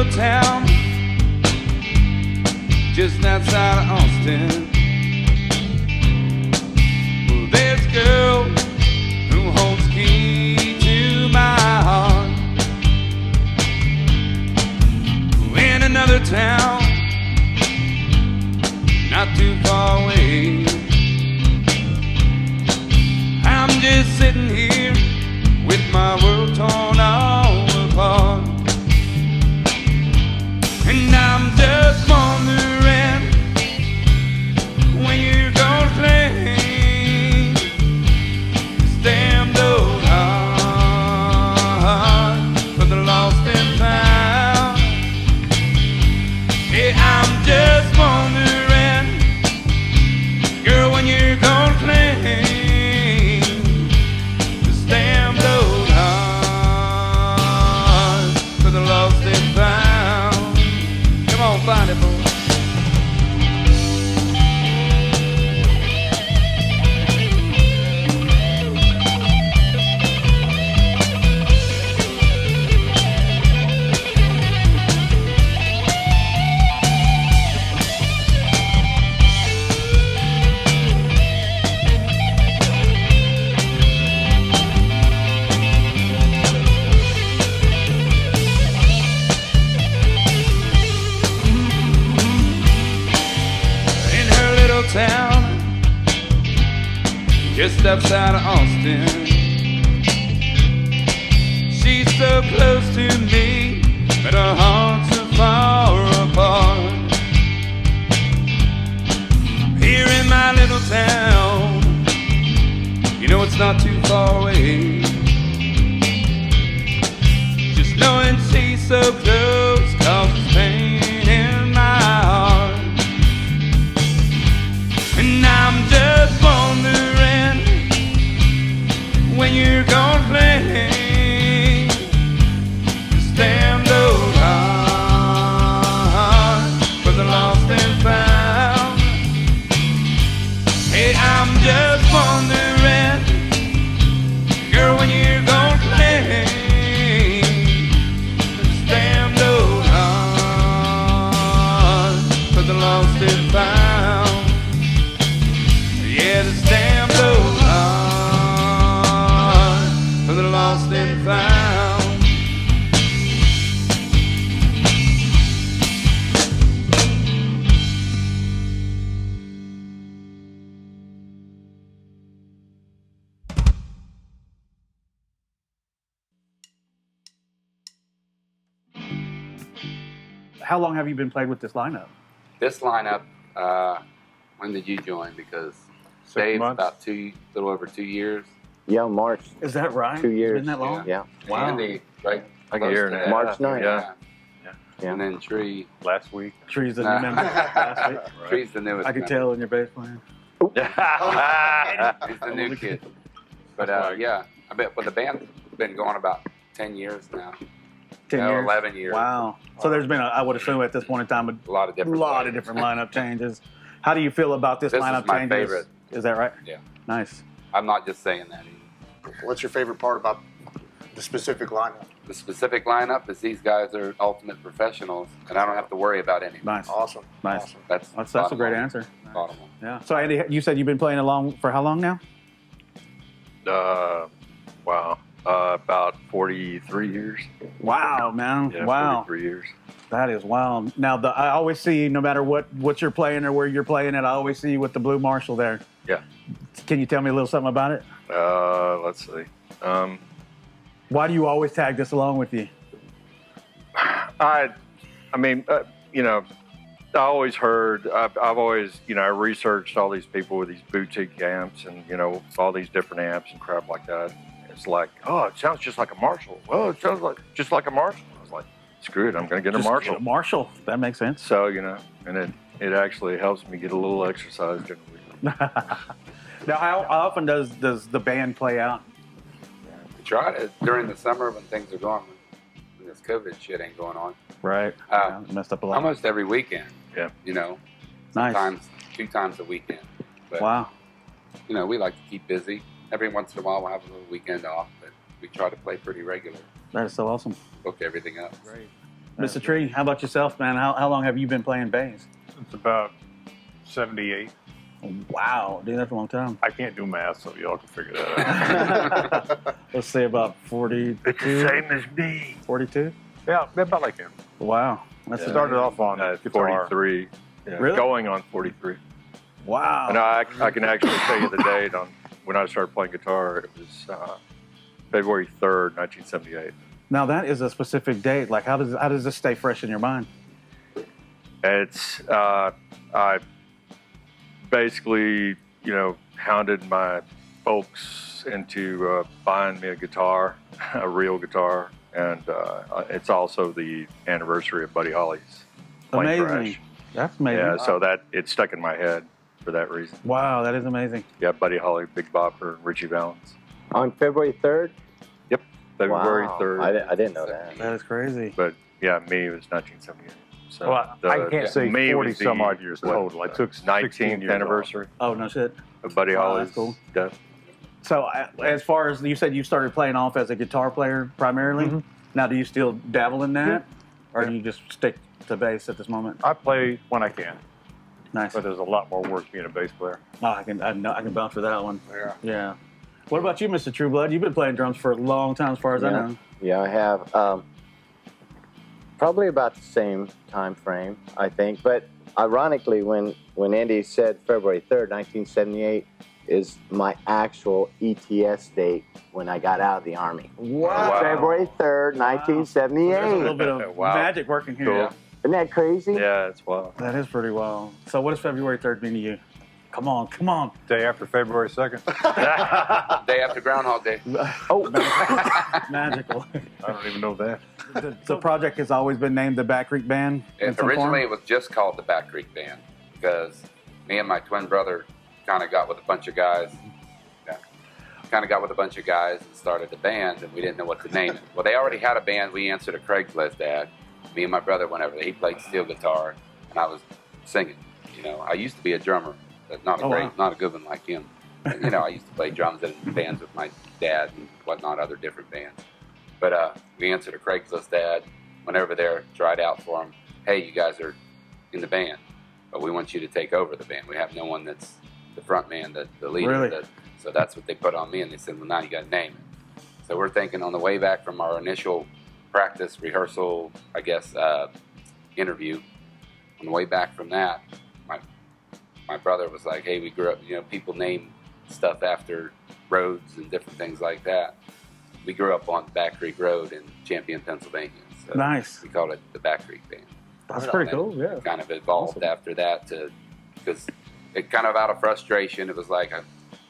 little town just outside of Austin. Well, there's a girl who holds the key to my heart. In another town, not too far away, I'm just sitting here with my world torn all apart. And I'm just wondering when you're gonna claim this damn old heart for the lost and found. Yeah, I'm just wondering, girl, when you're gonna claim this damn old heart for the lost and found. Come on, find it, boy. Town just outside of Austin, she's so close to me, but our hearts are far apart. Here in my little town, you know it's not too far away. Just knowing she's so close causes pain in my heart. And I'm just wondering when you're gonna play this damn old heart for the lost and found. Hey, I'm just wondering, girl, when you're gonna play this damn old heart for the lost and found. Yeah, this damn old heart for the lost and found. How long have you been playing with this lineup? This lineup, when did you join? Because Dave's about little over 2 years. Yeah, March. Is that right? 2 years. Been that long? Yeah. Wow. Andy, right? Like a year and a half. March 9th. Yeah. Yeah. And then Tree. Last week. Tree's the new member last week. Tree's the newest. I could member. tell in your bass playing. He's the new kid. But yeah, I bet. But the band's been going about 10 years now. 10 years? 11 years. Wow. So there's been, I would assume at this point in time, A lot of different. lineup changes. How do you feel about this lineup is my changes? favorite. Is that right? Yeah. Nice. I'm not just saying that. What's your favorite part about the specific lineup? The specific lineup is these guys are ultimate professionals, and I don't have to worry about anything. Nice. Awesome. Nice. Awesome. That's a bottom great line. answer. Bottom line. Yeah. So Andy, you said you've been playing along for how long now? Wow. About 43 years. Wow, man. Yeah, Wow. 43 years. That is wild. Now, I always see, no matter what you're playing or where you're playing it, I always see you with the blue Marshall there. Yeah. Can you tell me a little something about it? Let's see. Why do you always tag this along with you? I mean, you know, I always heard, I've always, you know, I researched all these people with these boutique amps and, you know, all these different amps and crap like that. It's like, oh, it sounds just like a Marshall. Well, it sounds like just like a Marshall. I was like, screw it, I'm going to get a Marshall. Get a Marshall. That makes sense. So, you know, and it actually helps me get a little exercise during the week. Now, how often does the band play out? We try to during the summer when things are going, when this COVID shit ain't going on. Right. Yeah, messed up a lot. Almost every weekend. Yeah. You know, Nice. sometimes 2 times a weekend. But, Wow. you know, we like to keep busy. Every once in a while we'll have a little weekend off, but we try to play pretty regular. That is so awesome. Book everything up. Great. Mr. Tree, how about yourself, man? How long have you been playing bass? It's about 78. Wow, dude, that's a long time. I can't do math, so y'all can figure that out. Let's say about 42. It's the same as me. 42? Yeah, about like him. Wow. That's Started off on guitar. 43. Yeah, Really? Going on 43. Wow. And I can actually tell you the date on when I started playing guitar. It was February 3rd, 1978. Now that is a specific date. Like, how does this stay fresh in your mind? It's I basically hounded my folks into buying me a guitar, a real guitar, and it's also the anniversary of Buddy Holly's plane Amazing. crash. That's amazing. Yeah, so that it stuck in my head for that reason. Wow, that is amazing. Yeah, Buddy Holly, Big Bopper, and Richie Valens. On February 3rd? Yep, February Wow. 3rd. I didn't know that. That is crazy. But yeah, me was 1978. So Well, I can't say me 40 was the, some odd years total. I took 16 19th years anniversary Oh, no shit. of Buddy Wow, Holly's that's cool. death. So, as far as you said, you started playing off as a guitar player primarily. Mhm. Now, do you still dabble in that, or do you just stick to bass at this moment? I play when I can, Nice. but there's a lot more work being a bass player. Oh, I can vouch for that one. Yeah. Yeah. What about you, Mr. Trueblood? You've been playing drums for a long time, as far as I know. Yeah, I have. Probably about the same time frame, I think. But ironically, when Andy said February 3rd, 1978, is my actual ETS date when I got out of the Army. Wow. February 3rd, Wow. 1978. There's a little bit of Wow. magic working here. Cool. Isn't that crazy? Yeah, it's wild. That is pretty wild. So, what does February 3rd mean to you? Come on, come on. Day after February 2nd. Day after Groundhog Day. Oh, magical. I don't even know that. The project has always been named the Back Creek Band. in some Originally, form? it was just called the Back Creek Band because me and my twin brother kind of got with a bunch of guys. And started the band, and we didn't know what to name it. Well, they already had a band. We answered a Craigslist ad. Me and my brother went over there. He played steel guitar, and I was singing. I used to be a drummer, but not a good one like him. But, I used to play drums in bands with my dad and whatnot, other different bands. But we answered a Craigslist ad, went over there, tried out for them. Hey, you guys are in the band, but we want you to take over the band. We have no one that's the front man, the leader. Really? So that's what they put on me, and they said, well, now you got to name it. So we're thinking on the way back from our initial practice, rehearsal, I guess, interview, on the way back from that, my brother was like, hey, we grew up, people name stuff after roads and different things like that. We grew up on Back Creek Road in Champion, Pennsylvania. So Nice. we called it the Back Creek Band. That's pretty cool, yeah. It kind of evolved after that because it kind of out of frustration, it was like,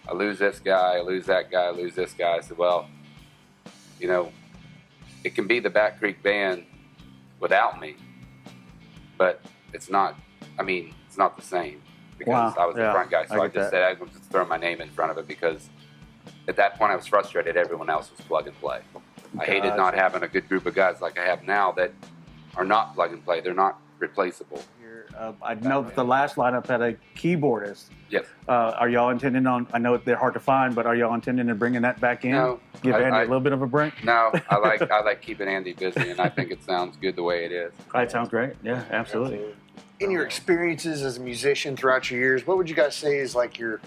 I lose this guy, I lose that guy, I lose this guy. I said, well, it can be the Back Creek Band without me, but it's not the same because Wow, I was the yeah, front guy. I So I get just that. said, I would just throw my name in front of it because at that point I was frustrated. Everyone else was plug and play. I hated not having a good group of guys like I have now that are not plug and play. They're not replaceable. I know that the last lineup had a keyboardist. Yes. Are y'all intending on, I know they're hard to find, but are y'all intending on bringing that back in? No. Give Andy I a little bit of a break? No, I like keeping Andy busy, and I think it sounds good the way it is. That sounds great. Yeah, absolutely. In your experiences as a musician throughout your years, what would you guys say is like your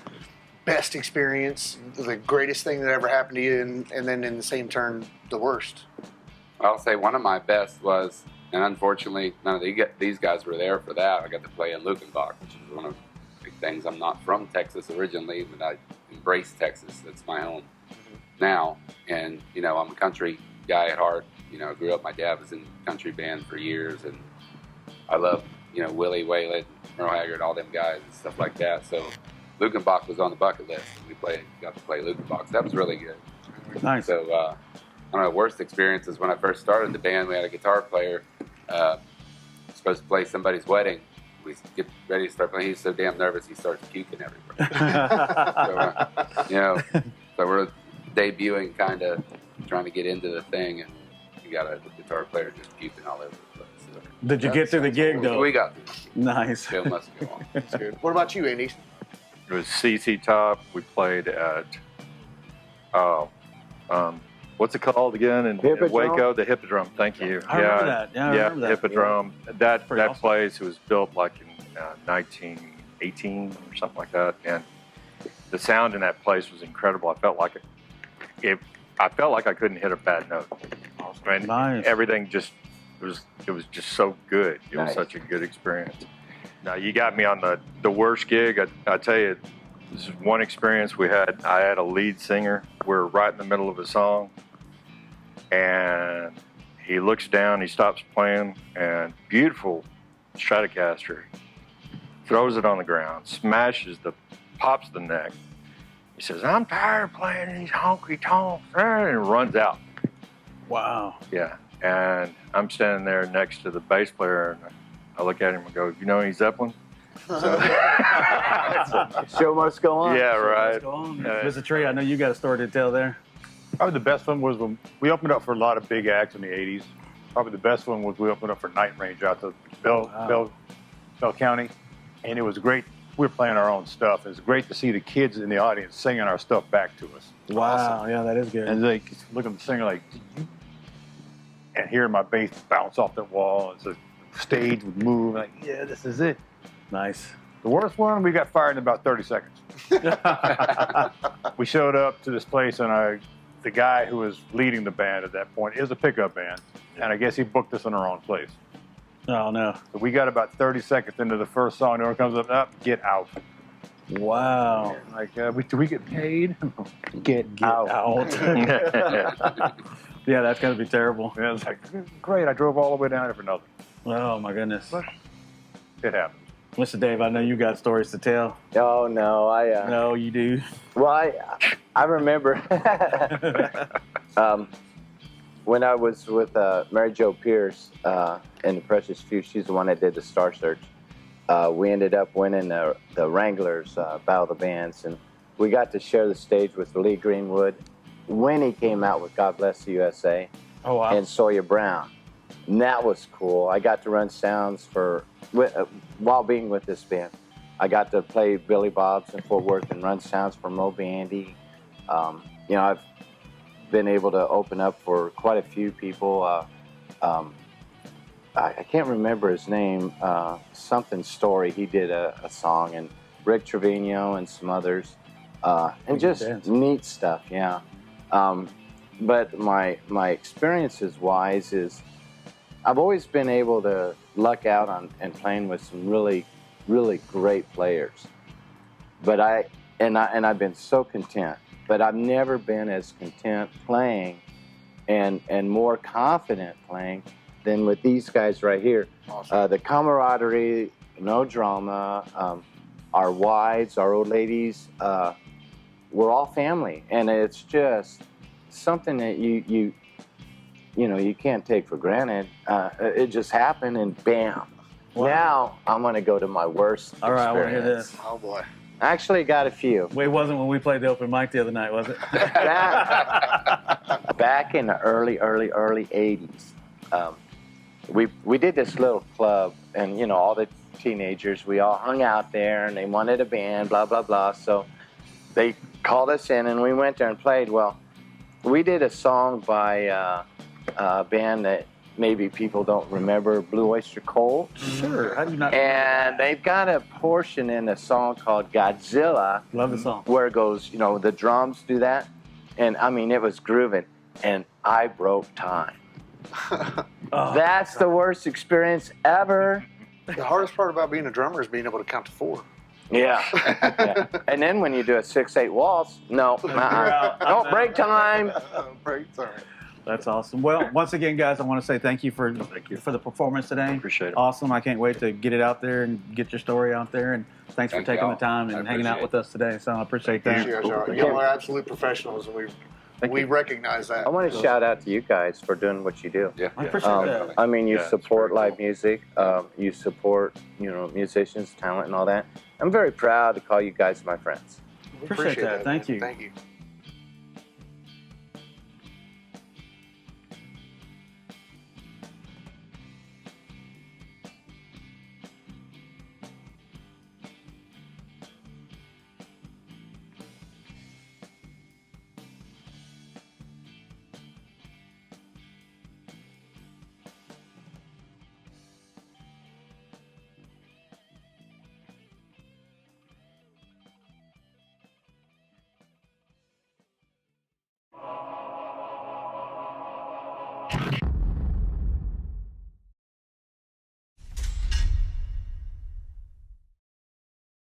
best experience, the greatest thing that ever happened to you, and then in the same turn, the worst? I'll say one of my best was, and unfortunately, none of these guys were there for that. I got to play in Lukenbach, which is one of the big things. I'm not from Texas originally, but I embrace Texas. That's my home now. And, I'm a country guy at heart. I grew up, my dad was in a country band for years, and I love, Willie Whalen, Merle Haggard, all them guys and stuff like that. So Lukenbach was on the bucket list. Got to play Lukenbach. So that was really good. Nice. So, one of the worst experiences when I first started the band, we had a guitar player supposed to play somebody's wedding. We get ready to start playing. He's so damn nervous he starts puking everywhere. So we're debuting, kind of trying to get into the thing, and you got a guitar player just puking all over the place. So Did you get through the gig, though? we got through. Nice. Show must go on. That's good. What about you, Andy? It was CC Top. We played at, what's it called again? In Hippodrome? Waco, the Hippodrome. Thank you. I remember that. Yeah, I remember that. Hippodrome. That Pretty awesome. place was built like in 1918 or something like that, and the sound in that place was incredible. I felt like I felt like I couldn't hit a bad note. And Nice. everything just it was just so good. It was Nice. such a good experience. Now you got me on the worst gig. I tell you, this is one experience we had. I had a lead singer. We're right in the middle of a song, and he looks down. He stops playing, and beautiful Stratocaster throws it on the ground, pops the neck. He says, "I'm tired of playing these honky tonks," and runs out. Wow. Yeah, and I'm standing there next to the bass player, and I look at him and go, "You know any Zeppelin?" Show must go on. Yeah, right. Let's go on. Mr. Trey, I know you got a story to tell there. Probably the best one was when we opened up for a lot of big acts in the 80s. Probably the best one was we opened up for Night Range out to Bell County. And it was great. We were playing our own stuff. It was great to see the kids in the audience singing our stuff back to us. Wow. Yeah, that is good. And they look at the singer like, and hearing my bass bounce off the wall as the stage would move. Like, yeah, this is it. Nice. The worst one, we got fired in about 30 seconds. We showed up to this place, and the guy who was leading the band at that point is a pickup band, and I guess he booked us in our own place. Oh, no. So we got about 30 seconds into the first song, and everyone comes up, get out. Wow. Like, do we get paid? Get out. Yeah, that's got to be terrible. And I was like, great, I drove all the way down here for nothing. Oh, my goodness. It happened. Mr. Dave, I know you got stories to tell. Oh no, No, you do. Well, I remember when I was with Mary Jo Pierce in the Precious Few. She's the one that did the Star Search. We ended up winning the Wranglers Battle of the Bands, and we got to share the stage with Lee Greenwood when he came out with God Bless the USA Oh, wow. and Sawyer Brown. And that was cool. I got to run sounds while being with this band. I got to play Billy Bob's in Fort Worth and run sounds for Mo Bandy. I've been able to open up for quite a few people. I can't remember his name. Something Story. He did a song, and Rick Trevino and some others, and just neat stuff. Yeah. But my experiences wise is I've always been able to luck out on and playing with some really, really great players. But I've been so content. But I've never been as content playing and more confident playing than with these guys right here. Awesome. The camaraderie, no drama. Our wives, our old ladies, we're all family, and it's just something that you can't take for granted. It just happened, and bam. Wow. Now I'm going to go to my worst All right, I want to hear experience. this. Oh boy. I actually got a few. Wait, it wasn't when we played the open mic the other night, was it? Back in the early 80s, we did this little club, and all the teenagers, we all hung out there, and they wanted a band, blah blah blah. So they called us in, and we went there and played. Well, we did a song by a band that maybe people don't remember, Blue Oyster Cult. Sure. How do you not? And they've got a portion in a song called Godzilla. Love the song. Where it goes, the drums do that. And I mean, it was grooving. And I broke time. Oh, That's the worst experience ever. The hardest part about being a drummer is being able to count to 4. Yeah. Yeah. And then when you do a 6/8 waltz, no, no, break time. Break time. That's awesome. Well, once again, guys, I want to say thank you for the performance today. Appreciate it. Awesome. I can't wait to get it out there and get your story out there. And thanks for Thank taking y'all. the time and I hanging out appreciate with us today. So I appreciate that. Y'all are absolute professionals, and we recognize that. I want to shout out to you guys for doing what you do. Yeah. I appreciate that. I mean, you Yeah, it's support very live music. You support, musicians, talent, and all that. I'm very proud to call you guys my friends. We Appreciate that. Thank man. you. Thank you.